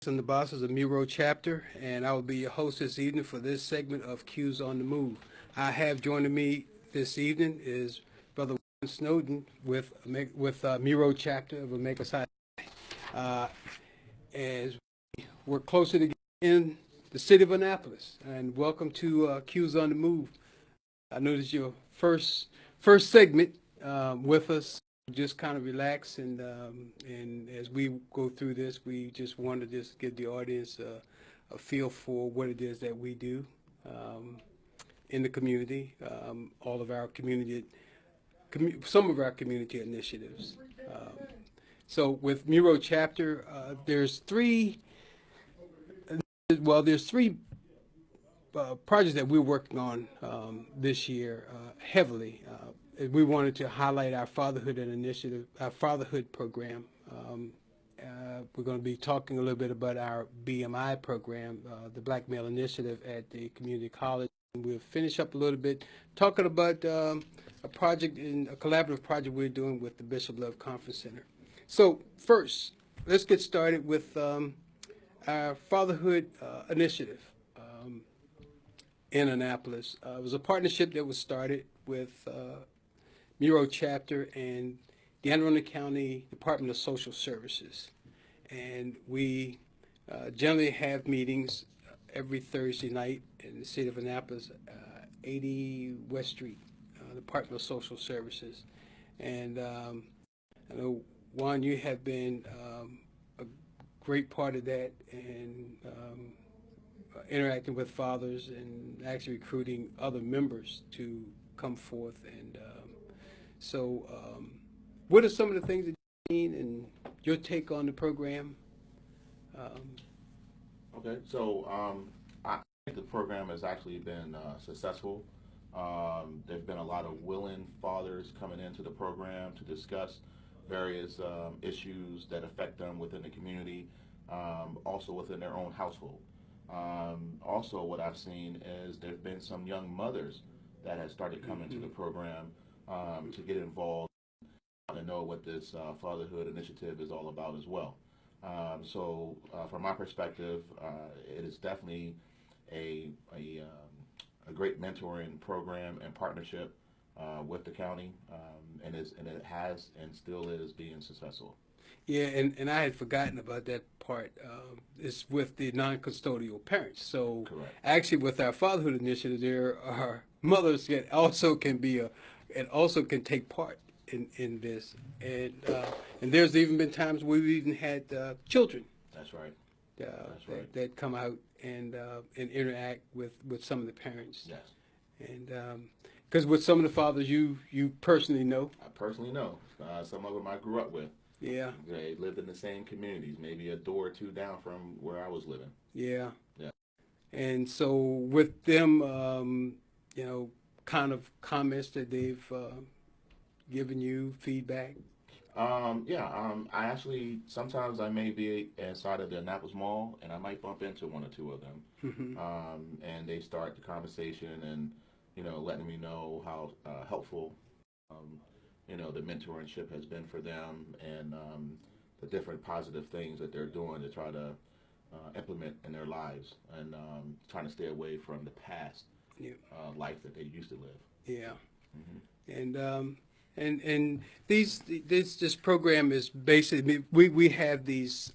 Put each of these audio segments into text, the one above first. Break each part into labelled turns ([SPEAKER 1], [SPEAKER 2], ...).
[SPEAKER 1] I'm the boss of the Miro chapter, and I will be your host this evening for this segment of Q's on the Move. I have joining me this evening is Brother Juan Snowden with Miro chapter of Omega Psi. Uh, as we work closer together in the city of Annapolis, and welcome to Q's on the Move. I know this is your first segment with us. Just kind of relax and as we go through this, we just want to just give the audience a feel for what it is that we do um, in the community, all of our some of our community initiatives. Um, so with Miro chapter, there's three projects that we're working on this year heavily. We wanted to highlight our fatherhood and initiative, our fatherhood program. We're going to be talking a little bit about our BMI program, the Black Male Initiative at the community college. And we'll finish up a little bit talking about a collaborative project we're doing with the Bishop Love Conference Center. So first, let's get started with our fatherhood initiative in Annapolis. It was a partnership that was started with Miro chapter and the Anne Arundel County Department of Social Services. And we generally have meetings every Thursday night in the city of Annapolis, 80 West Street, Department of Social Services. And I know, Juan, you have been a great part of that, and interacting with fathers and actually recruiting other members to come forth. And what are some of the things that you've seen and your take on the program? Um,
[SPEAKER 2] I think the program has actually been successful. There've been a lot of willing fathers coming into the program to discuss various issues that affect them within the community, also within their own household. Also, what I've seen is there've been some young mothers that have started coming to the program to get involved and know what this fatherhood initiative is all about as well. From my perspective, it is definitely a, a, um, a great mentoring program and partnership with the county, and it has and still is being successful.
[SPEAKER 1] yeah, and I had forgotten about that part. It's with the non-custodial parents. So
[SPEAKER 2] Correct.
[SPEAKER 1] actually, with our fatherhood initiative, there are mothers that also can and also can take part in this. And there's even been times we've even had children
[SPEAKER 2] That's right. That's right.
[SPEAKER 1] that come out and interact with some of the parents.
[SPEAKER 2] Yes.
[SPEAKER 1] And because with some of the fathers you personally know.
[SPEAKER 2] I personally know some of them I grew up with.
[SPEAKER 1] Yeah.
[SPEAKER 2] They lived in the same communities, maybe a door or two down from where I was living.
[SPEAKER 1] Yeah.
[SPEAKER 2] Yeah.
[SPEAKER 1] And so with them, kind of comments that they've given you, feedback.
[SPEAKER 2] I actually sometimes I may be inside of the Annapolis Mall, and I might bump into one or two of them,
[SPEAKER 1] Hmm.
[SPEAKER 2] and they start the conversation and letting me know how helpful um, the mentorship has been for them, and the different positive things that they're doing to try to implement in their lives, and trying to stay away from the past
[SPEAKER 1] Yeah.
[SPEAKER 2] life that they used to live.
[SPEAKER 1] Yeah.
[SPEAKER 2] Hmm.
[SPEAKER 1] And and this program is basically we have these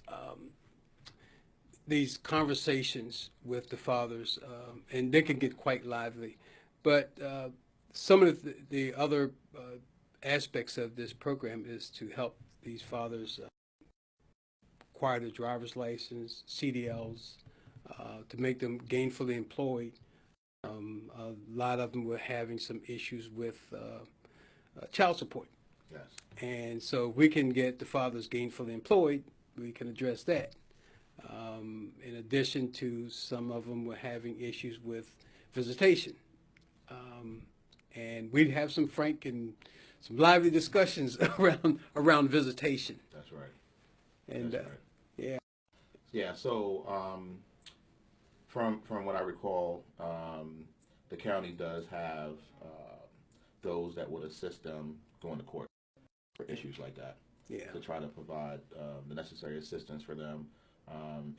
[SPEAKER 1] conversations with the fathers, and they can get quite lively. But some of the other aspects of this program is to help these fathers acquire their driver's license, CDLs, to make them gainfully employed. A lot of them were having some issues with child support.
[SPEAKER 2] Yes.
[SPEAKER 1] And so if we can get the fathers gainfully employed, we can address that. In addition to some of them were having issues with visitation. Um, and we'd have some frank and some lively discussions around visitation.
[SPEAKER 2] That's right.
[SPEAKER 1] And
[SPEAKER 2] That's right.
[SPEAKER 1] yeah,
[SPEAKER 2] Yeah. From what I recall, the county does have those that would assist them going to court for issues like that
[SPEAKER 1] yeah,
[SPEAKER 2] to try to provide the necessary assistance for them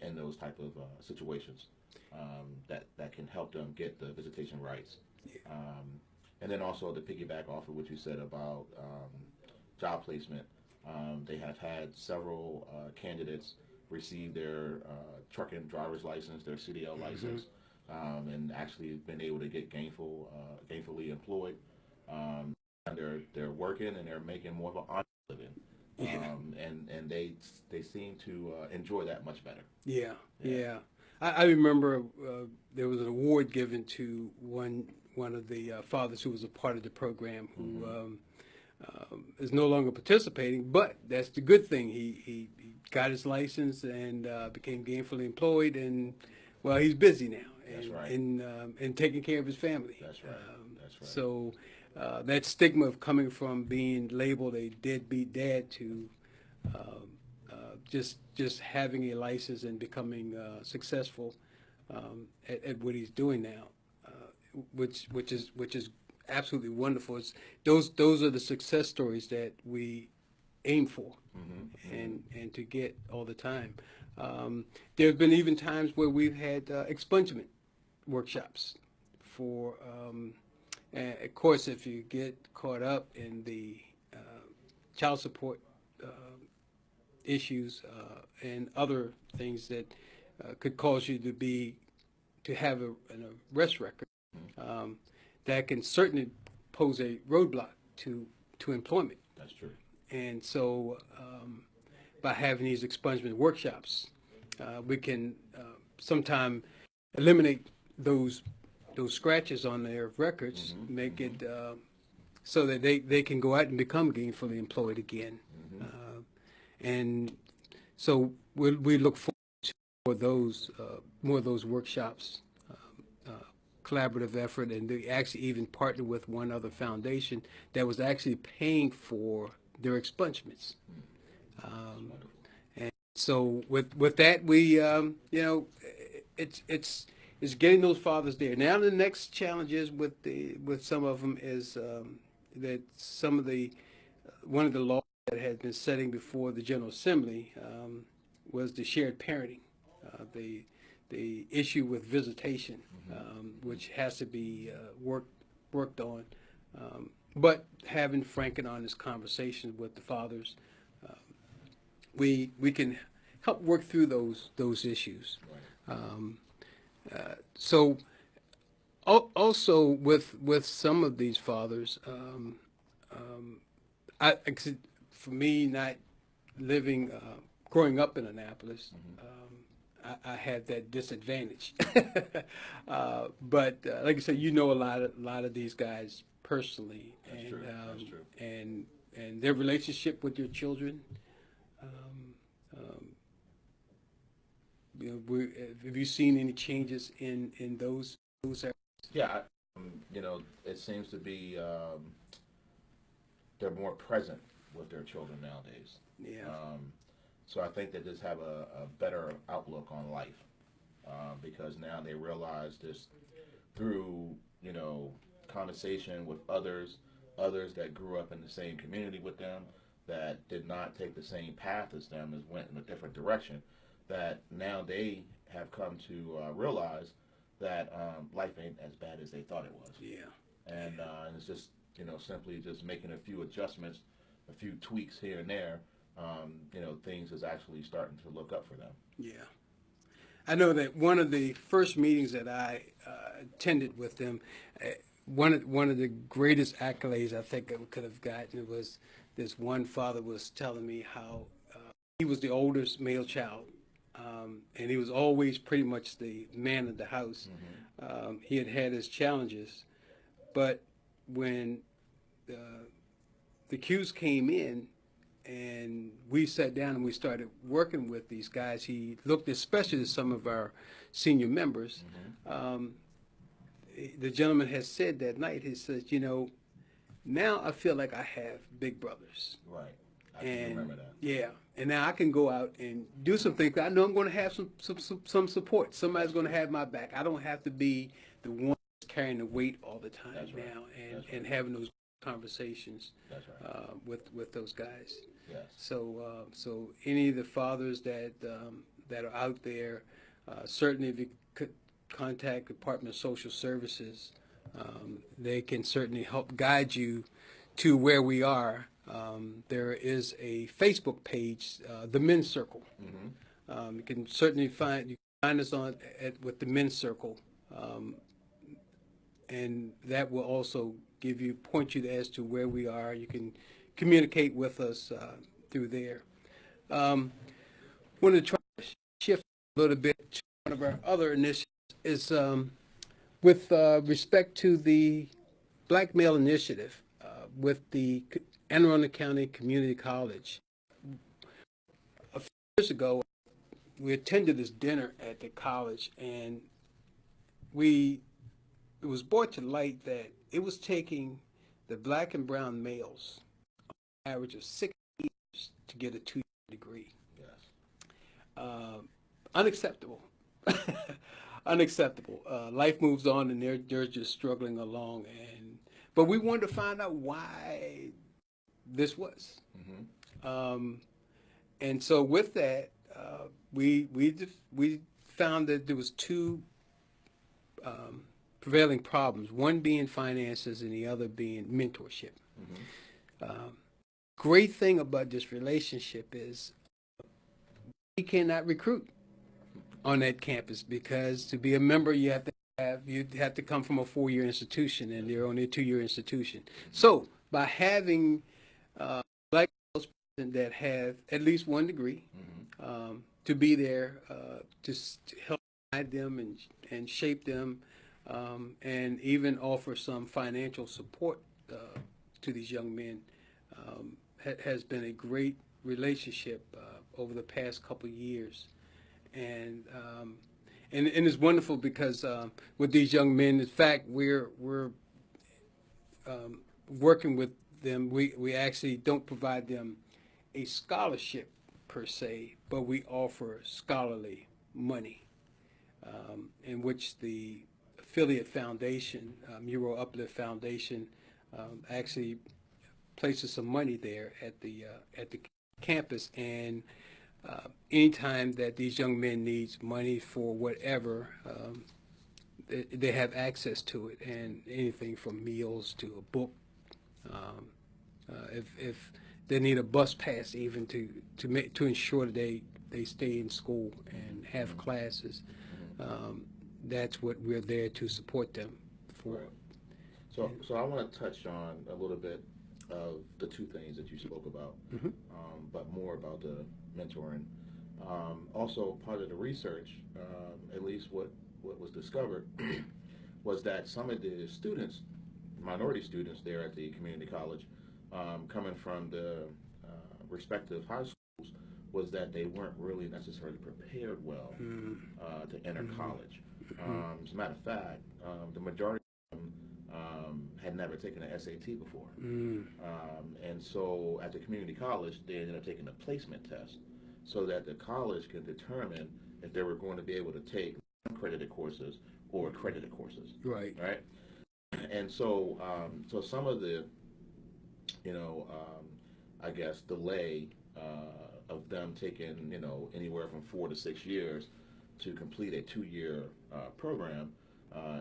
[SPEAKER 2] in those type of situations that can help them get the visitation rights. And then also to piggyback off of what you said about job placement, they have had several candidates receive their trucking driver's license, their CDL license, and actually been able to get gainfully employed. And they're working and they're making more of an honest living.
[SPEAKER 1] Yeah.
[SPEAKER 2] And they seem to enjoy that much better.
[SPEAKER 1] Yeah,
[SPEAKER 2] Yeah.
[SPEAKER 1] yeah. I remember there was an award given to one of the fathers who was a part of the program who is no longer participating, but that's the good thing. He got his license and became gainfully employed, and well, he's busy now
[SPEAKER 2] That's right.
[SPEAKER 1] and taking care of his family.
[SPEAKER 2] That's right. That's right.
[SPEAKER 1] So that stigma of coming from being labeled a deadbeat dad to just having a license and becoming successful at what he's doing now, which is absolutely wonderful. Those are the success stories that we aim for and to get all the time. There have been even times where we've had expungement workshops for, and of course, if you get caught up in the child support issues and other things that could cause you to have an arrest record, that can certainly pose a roadblock to employment.
[SPEAKER 2] That's true.
[SPEAKER 1] And so, by having these expungement workshops, we can sometime eliminate those scratches on their records, make it so that they can go out and become gainfully employed again. And so we look forward to more of those workshops, collaborative effort, and they actually even partnered with one other foundation that was actually paying for their expungements. And so with that, we it's getting those fathers there. Now the next challenge is with some of them is that some of one of the laws that had been setting before the General Assembly was the shared parenting, the issue with visitation, which has to be worked on. But having frank and honest conversations with the fathers, we can help work through those issues. So also with some of these fathers, for me, not growing up in Annapolis, I had that disadvantage. But like I said, you know a lot of these guys personally,
[SPEAKER 2] That's
[SPEAKER 1] and
[SPEAKER 2] true. That's true.
[SPEAKER 1] and their relationship with your children. Have you seen any changes in those areas?
[SPEAKER 2] Yeah, it seems to be they're more present with their children nowadays.
[SPEAKER 1] Yeah.
[SPEAKER 2] So I think they just have a better outlook on life because now they realize this through conversation with others that grew up in the same community with them, that did not take the same path as them, as went in a different direction. That now they have come to realize that life ain't as bad as they thought it was.
[SPEAKER 1] Yeah.
[SPEAKER 2] And it's just simply just making a few adjustments, a few tweaks here and there. Things is actually starting to look up for them.
[SPEAKER 1] Yeah. I know that one of the first meetings that I attended with them, one of the greatest accolades I think I could have gotten was this one father was telling me how he was the oldest male child, and he was always pretty much the man of the house. He had his challenges, but when the cues came in, and we sat down and we started working with these guys. He looked especially at some of our senior members. The gentleman has said that night, he says, now I feel like I have big brothers.
[SPEAKER 2] Right. I can remember that.
[SPEAKER 1] Yeah, and now I can go out and do some things. I know I'm going to have some support. Somebody's going to have my back. I don't have to be the one carrying the weight all the time.
[SPEAKER 2] That's right.
[SPEAKER 1] Now,
[SPEAKER 2] That's
[SPEAKER 1] and
[SPEAKER 2] right.
[SPEAKER 1] having those conversations
[SPEAKER 2] That's right.
[SPEAKER 1] with those guys.
[SPEAKER 2] Yes.
[SPEAKER 1] So any of the fathers that that are out there. Certainly, if you could contact Department of Social Services, they can certainly help guide you to where we are. There is a Facebook page, the Men's Circle. You can certainly find us on with the Men's Circle, and that will also point you as to where we are. You can communicate with us through there. Want to try to shift a little bit to one of our other initiatives is with respect to the Black Male Initiative with the Anne Arundel County Community College. A few years ago, we attended this dinner at the college, and it was brought to light that it was taking the black and brown males an average of 6 years to get a 2-year degree.
[SPEAKER 2] Yes.
[SPEAKER 1] Unacceptable. Unacceptable. Life moves on, and they're just struggling along. But we wanted to find out why this was. And so with that, we found that there was two prevailing problems. One being finances, and the other being mentorship. Great thing about this relationship is we cannot recruit on that campus because to be a member you have to come from a 4-year institution, and they're only a 2-year institution. So by having black males that have at least 1 degree to be there to help guide them and shape them, and even offer some financial support to these young men has been a great relationship over the past couple of years. And it's wonderful because with these young men, in fact, we're working with them. We actually don't provide them a scholarship per se, but we offer scholarly money, in which the affiliate foundation, Euro Uplift Foundation, actually places some money there at the campus, and anytime that these young men need money for whatever, they have access to it, and anything from meals to a book. If they need a bus pass, even to ensure that they stay in school and have classes, that's what we're there to support them for.
[SPEAKER 2] Right. So I want to touch on a little bit of the two things that you spoke about, but more about the mentoring. Also, part of the research, at least what was discovered, was that some of the students, minority students there at the community college, coming from the respective high schools, was that they weren't really necessarily prepared well to enter college. As a matter of fact, the majority of them had never taken an SAT before. And so at the community college, they ended up taking a placement test so that the college could determine if they were going to be able to take uncredited courses or accredited courses.
[SPEAKER 1] Right.
[SPEAKER 2] Right? And so, so some of the, I guess, delay of them taking, anywhere from 4 to 6 years to complete a 2-year program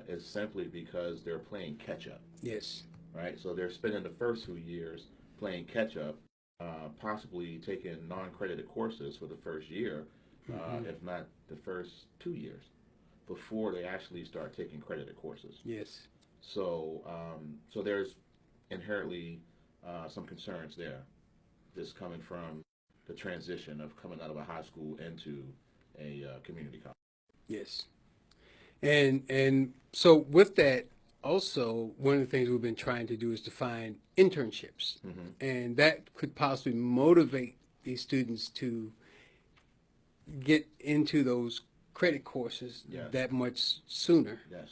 [SPEAKER 2] is simply because they're playing catch up.
[SPEAKER 1] Yes.
[SPEAKER 2] Right? So they're spending the first 2 years playing catch up, possibly taking non-credited courses for the first year, if not the first 2 years, before they actually start taking credited courses.
[SPEAKER 1] Yes.
[SPEAKER 2] So, so there's inherently some concerns there. This coming from the transition of coming out of a high school into a community college.
[SPEAKER 1] Yes. And so with that, also, one of the things we've been trying to do is to find internships. And that could possibly motivate these students to get into those credit courses that much sooner.
[SPEAKER 2] Yes.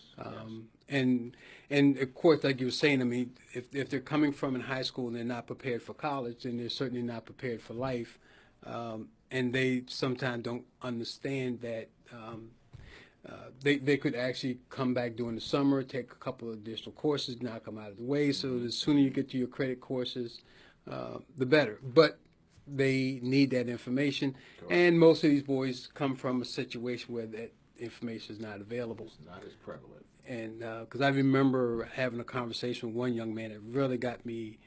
[SPEAKER 1] And of course, like you were saying, I mean, if they're coming from in high school and they're not prepared for college, then they're certainly not prepared for life. And they sometimes don't understand that they could actually come back during the summer, take a couple of additional courses, knock them out of the way. So the sooner you get to your credit courses, the better. But they need that information.
[SPEAKER 2] Correct.
[SPEAKER 1] And most of these boys come from a situation where that information is not available.
[SPEAKER 2] It's not as prevalent.
[SPEAKER 1] And because I remember having a conversation with one young man that really got me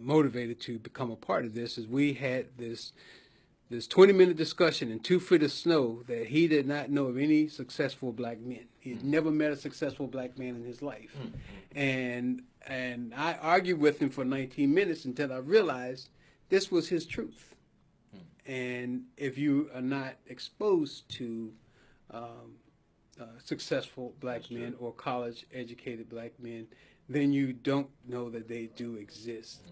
[SPEAKER 1] motivated to become a part of this, is we had this 20-minute discussion in 2 feet of snow that he did not know of any successful black men. He had never met a successful black man in his life. And I argued with him for 19 minutes until I realized this was his truth. And if you are not exposed to successful black men or college-educated black men, then you don't know that they do exist.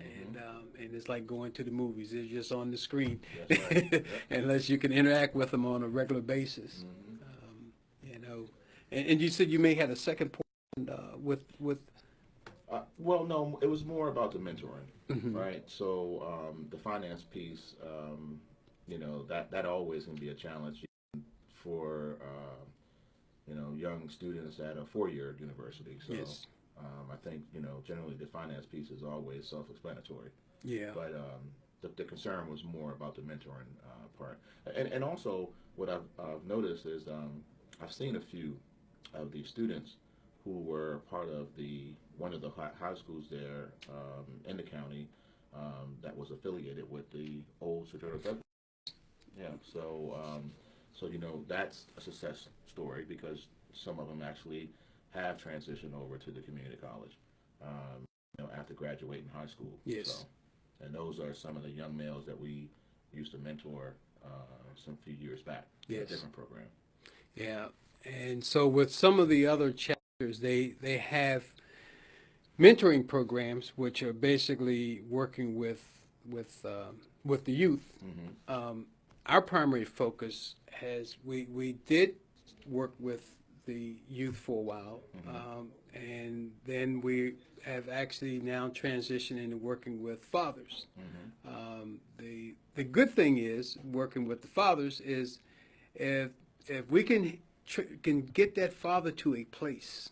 [SPEAKER 1] And it's like going to the movies. They're just on the screen.
[SPEAKER 2] That's right. Yep.
[SPEAKER 1] Unless you can interact with them on a regular basis. You know, and you said you may have a second point with
[SPEAKER 2] Well, no, it was more about the mentoring, right? So the finance piece, you know, that always can be a challenge for you know, young students at a four-year university. So
[SPEAKER 1] Yes.
[SPEAKER 2] I think, you know, generally the finance piece is always self-explanatory.
[SPEAKER 1] Yeah.
[SPEAKER 2] But the concern was more about the mentoring part. And also what I've noticed is I've seen a few of the students who were part of one of the high schools there in the county that was affiliated with the old Secretary of Federal. Yeah, so you know, that's a success story because some of them actually have transitioned over to the community college, you know, after graduating high school.
[SPEAKER 1] Yes.
[SPEAKER 2] So, and those are some of the young males that we used to mentor some few years back. In
[SPEAKER 1] Yes.
[SPEAKER 2] a different program.
[SPEAKER 1] Yeah. And so with some of the other chapters, they have mentoring programs, which are basically working with the youth. Our primary focus we did work with the youth for a while, and then we have actually now transitioned into working with fathers. The good thing is working with the fathers is if we can get that father to a place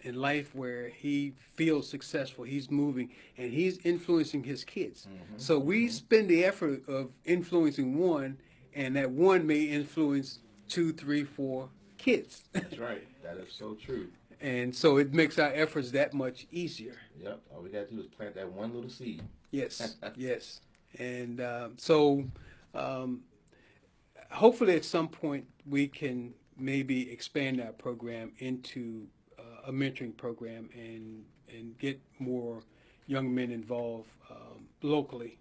[SPEAKER 1] in life where he feels successful, he's moving, and he's influencing his kids. So we spend the effort of influencing one, and that one may influence 2, 3, 4 kids.
[SPEAKER 2] That's right. That is so true.
[SPEAKER 1] And so it makes our efforts that much easier.
[SPEAKER 2] Yep. All we got to do is plant that one little seed.
[SPEAKER 1] Yes, yes. And so hopefully at some point we can maybe expand our program into a mentoring program and get more young men involved locally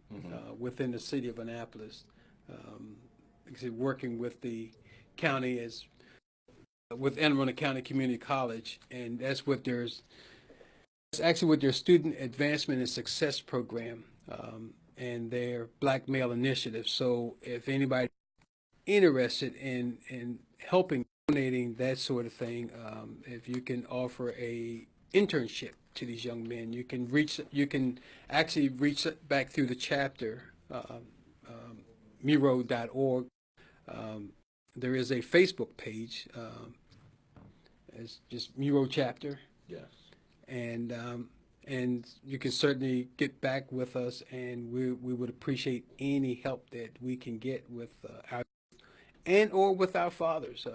[SPEAKER 1] within the city of Annapolis. Like I said, working with the county with Anne Arundel County Community College, and that's what it's actually with their Student Advancement and Success Program and their Black Male Initiative. So if anybody interested in helping, donating, that sort of thing, if you can offer a internship to these young men, you can actually reach back through the chapter, miro.org. There is a Facebook page. It's just Miro chapter.
[SPEAKER 2] Yes.
[SPEAKER 1] And you can certainly get back with us, and we would appreciate any help that we can get with our or with our fathers,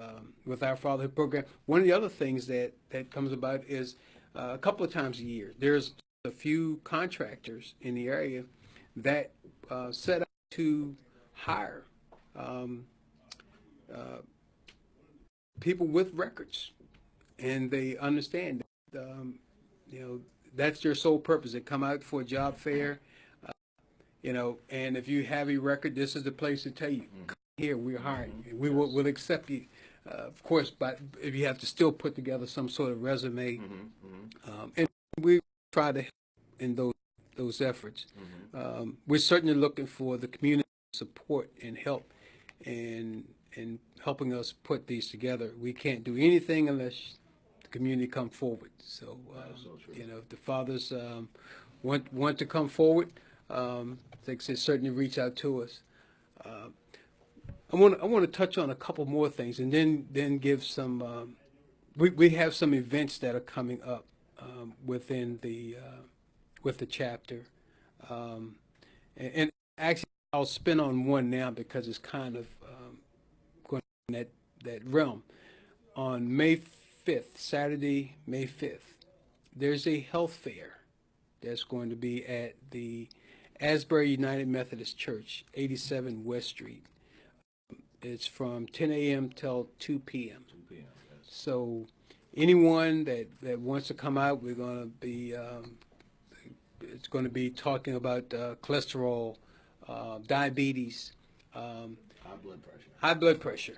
[SPEAKER 1] with our fatherhood program. One of the other things that comes about is a couple of times a year, there's a few contractors in the area that set up to hire people with records, and they understand that, you know, that's their sole purpose. They come out for a job fair, you know, and if you have a record, this is the place to tell you, come here, we're hiring. We'll accept you, of course, but if you have to still put together some sort of resume, and we try to help in those efforts. We're certainly looking for the community support and help in helping us put these together. We can't do anything unless the community come forward. So, you know, if the fathers want to come forward, they can certainly reach out to us. I want to touch on a couple more things, and then give some. We have some events that are coming up within with the chapter. And actually, I'll spin on one now because it's kind of going in that realm. On May 5th, Saturday, May 5th, there's a health fair that's going to be at the Asbury United Methodist Church, 87 West Street. It's from 10 a.m. till 2 p.m.
[SPEAKER 2] 2 p.m. Yes.
[SPEAKER 1] So anyone that wants to come out, we're going to be it's going to be talking about cholesterol, diabetes,
[SPEAKER 2] High blood pressure.
[SPEAKER 1] high blood pressure.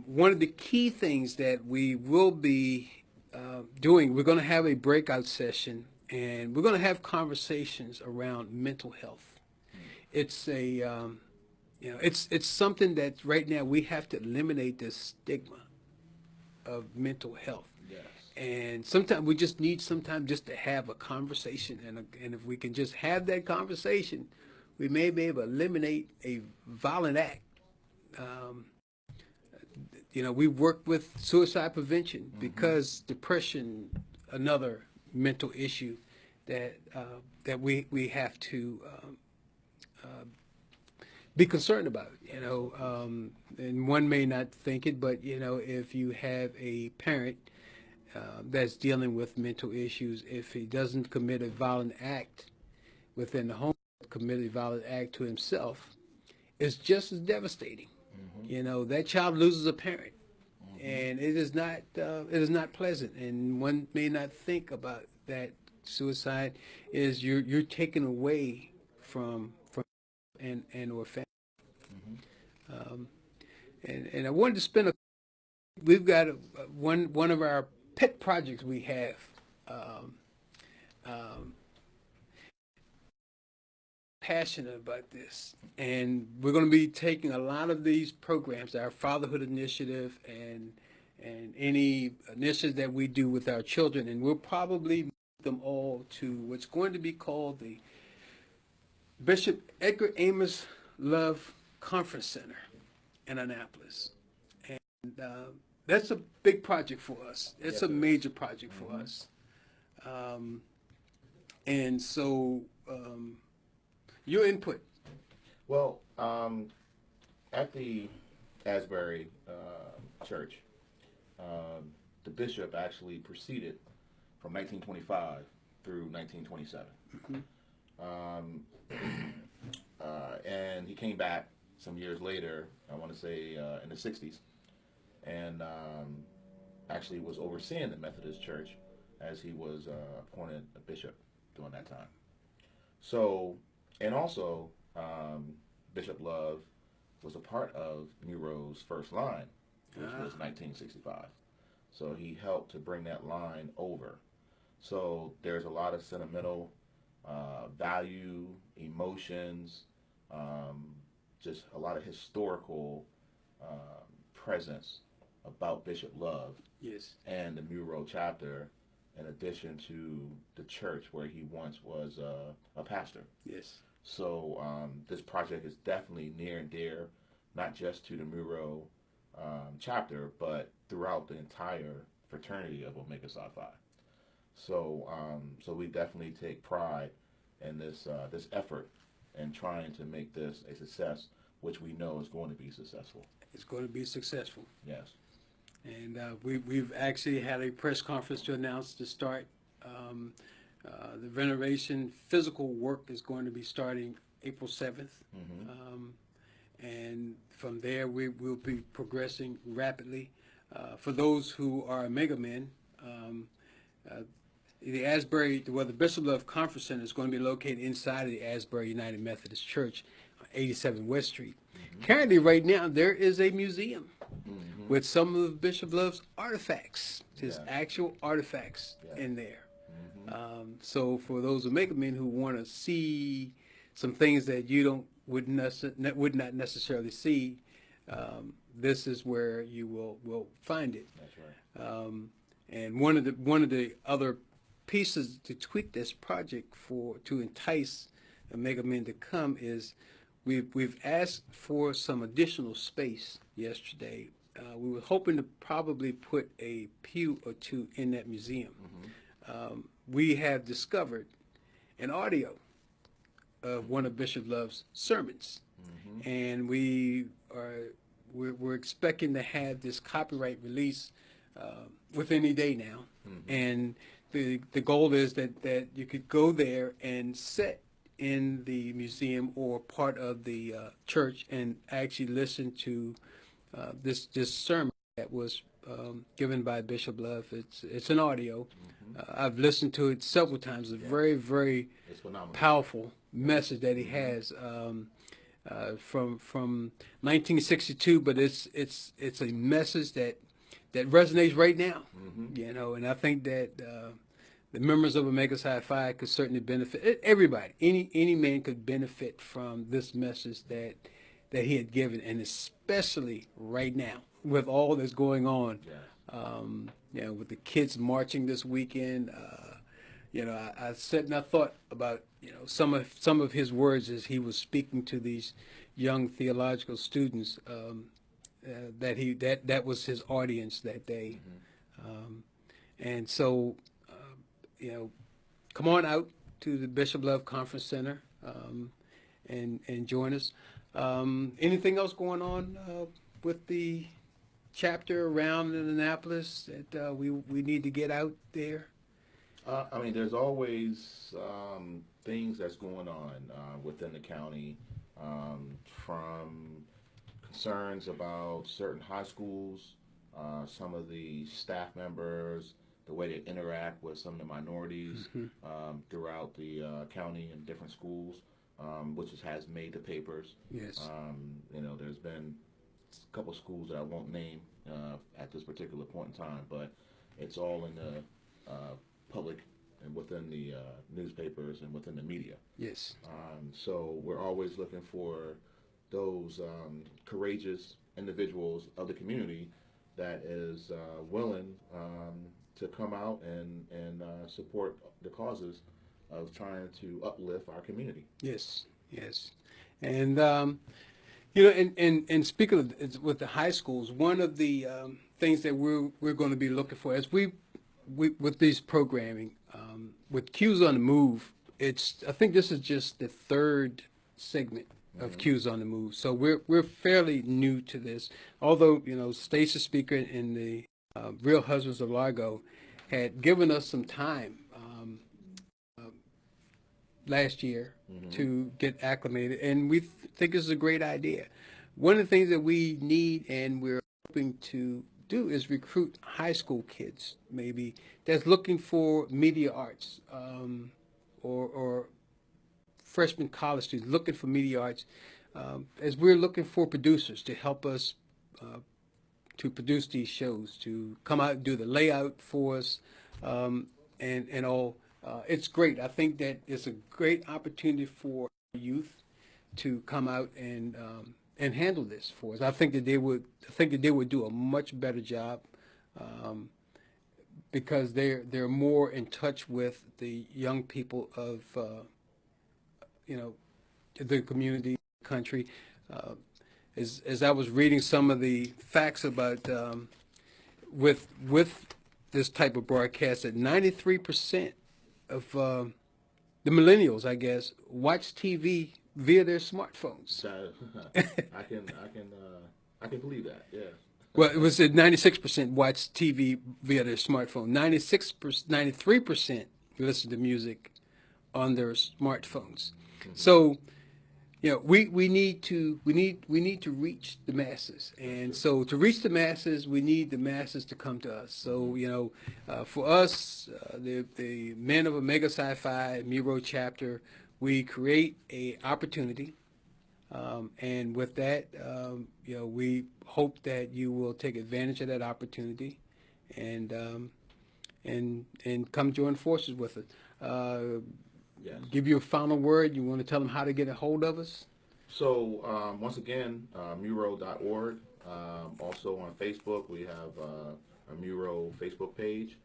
[SPEAKER 1] One of the key things that we will be doing, we're going to have a breakout session, and we're going to have conversations around mental health. It's it's something that right now we have to eliminate this stigma of mental health.
[SPEAKER 2] Yes.
[SPEAKER 1] And sometimes we just need just to have a conversation, and if we can just have that conversation, we may be able to eliminate a violent act. Um, we work with suicide prevention because depression, another mental issue that we have to be concerned about. And one may not think it, but if you have a parent that's dealing with mental issues, if he doesn't commit a violent act within the home, commit a violent act to himself, it's just as devastating. That child loses a parent, and it is not pleasant. And one may not think about that. Suicide is you're taken away from and or family. And I wanted to we've got one of our pet projects we have. Passionate about this, and we're going to be taking a lot of these programs, our fatherhood initiative and any initiatives that we do with our children, and we'll probably move them all to what's going to be called the Bishop Edgar Amos Love Conference Center in Annapolis. And that's a big project for us. It's a major project for us. And so your input.
[SPEAKER 2] Well, at the Asbury Church, the bishop actually proceeded from 1925 through 1927. And he came back some years later, I want to say in the 60s, and actually was overseeing the Methodist Church as he was appointed a bishop during that time. So, and also, Bishop Love was a part of Muro's first line, which was 1965. So he helped to bring that line over. So there's a lot of sentimental value, emotions, just a lot of historical presence about Bishop Love and the Muro chapter, in addition to the church where he once was a pastor.
[SPEAKER 1] Yes.
[SPEAKER 2] So this project is definitely near and dear, not just to the Muro chapter, but throughout the entire fraternity of Omega Psi Phi. So we definitely take pride in this effort and trying to make this a success, which we know is going to be successful.
[SPEAKER 1] It's going to be successful.
[SPEAKER 2] Yes.
[SPEAKER 1] And we've actually had a press conference to announce the start. The renovation physical work is going to be starting April 7th. And from there, we will be progressing rapidly. For those who are Omega Men, the Bishop Love Conference Center is going to be located inside of the Asbury United Methodist Church, 87 West Street. Currently, right now, there is a museum with some of Bishop Love's artifacts, his actual artifacts in there. So for those Omega Men who want to see some things that you would not necessarily see, this is where you will find it.
[SPEAKER 2] That's right.
[SPEAKER 1] And one of the other pieces to tweak this project to entice Omega Men to come is we've asked for some additional space yesterday. We were hoping to probably put a pew or two in that museum. We have discovered an audio of one of Bishop Love's sermons, and we're expecting to have this copyright release within any day now, and the goal is that you could go there and sit in the museum or part of the church and actually listen to this sermon that was given by Bishop Love. It's an audio. I've listened to it several times. It's a very, very powerful message that he has from 1962, but it's a message that resonates right now. You know, and I think that the members of Omega Psi Phi could certainly benefit. Everybody, any man could benefit from this message that he had given, and especially right now with all that's going on. You know, with the kids marching this weekend. You know, I sat and I thought about, you know, some of his words as he was speaking to these young theological students. That was his audience that day, and so you know, come on out to the Bishop Love Conference Center and join us. Anything else going on with the chapter around in Annapolis that we need to get out there?
[SPEAKER 2] I mean, there's always things that's going on within the county, from concerns about certain high schools, some of the staff members, the way they interact with some of the minorities throughout the county and different schools, which has made the papers.
[SPEAKER 1] Yes.
[SPEAKER 2] You know, there's been a couple schools that I won't name at this particular point in time, but it's all in the public and within the newspapers and within the media.
[SPEAKER 1] Yes.
[SPEAKER 2] So we're always looking for those courageous individuals of the community that is willing to come out and support the causes of trying to uplift our community.
[SPEAKER 1] Yes. Yes. And you know, and speaking of, with the high schools, one of the things that we're going to be looking for as we with these programming with Cues on the Move, I think this is just the third segment of Cues on the Move. So we're fairly new to this. Although, you know, Stacy Speaker and the Real Husbands of Largo had given us some time last year to get acclimated, and we think this is a great idea. One of the things that we need and we're hoping to do is recruit high school kids, maybe, that's looking for media arts, or freshman college students looking for media arts, as we're looking for producers to help us to produce these shows, to come out and do the layout for us, and all. It's great. I think that it's a great opportunity for youth to come out and handle this for us. I think that they would do a much better job, because they're more in touch with the young people of you know, the community, country. As I was reading some of the facts about with this type of broadcast, that 93% of the millennials, I guess, watch TV via their smartphones.
[SPEAKER 2] I can believe that. Yeah.
[SPEAKER 1] Well, it was at 96% watch TV via their smartphone. 93% listen to music on their smartphones. So, you know, we need to reach the masses, and so to reach the masses, we need the masses to come to us. So, you know, for us, the men of Omega Psi Phi Miro chapter, we create a opportunity, and with that, you know, we hope that you will take advantage of that opportunity, and come join forces with us.
[SPEAKER 2] Yes.
[SPEAKER 1] Give you a final word. You want to tell them how to get a hold of us?
[SPEAKER 2] So once again, Muro.org. Also on Facebook, we have a Muro Facebook page,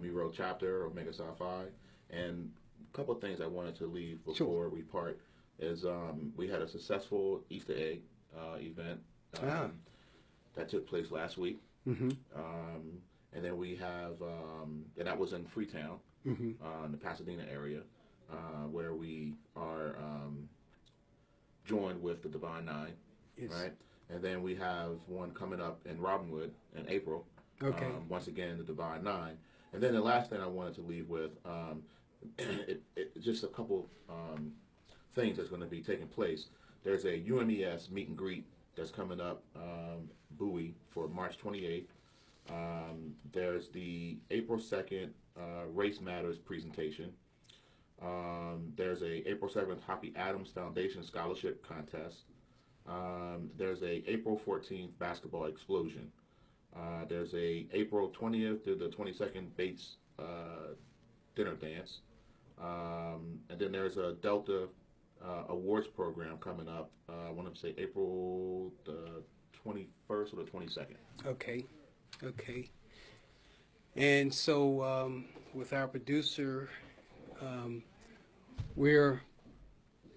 [SPEAKER 2] Muro chapter, Omega Psi Phi. And a couple of things I wanted to leave before we part is we had a successful Easter egg event that took place last week. And then we have, and that was in Freetown, in the Pasadena area. where we are joined with the Divine Nine,
[SPEAKER 1] Yes.
[SPEAKER 2] right? And then we have one coming up in Robinwood in April.
[SPEAKER 1] Okay.
[SPEAKER 2] Once again, the Divine Nine. And then the last thing I wanted to leave with, just a couple things that's going to be taking place. There's a UMES meet and greet that's coming up, Bowie, for March 28th. There's the April 2nd Race Matters presentation. There's a April 7th Hoppy Adams Foundation Scholarship Contest. There's a April 14th Basketball Explosion. There's a April 20th to the 22nd Bates Dinner Dance. And then there's a Delta Awards program coming up. I want to say April the 21st or the 22nd.
[SPEAKER 1] Okay. Okay. And so with our producer, we're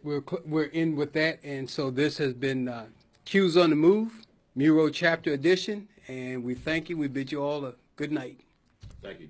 [SPEAKER 1] in with that, and so this has been Q's on the Move, Muro Chapter Edition, and we thank you. We bid you all a good night.
[SPEAKER 2] Thank you.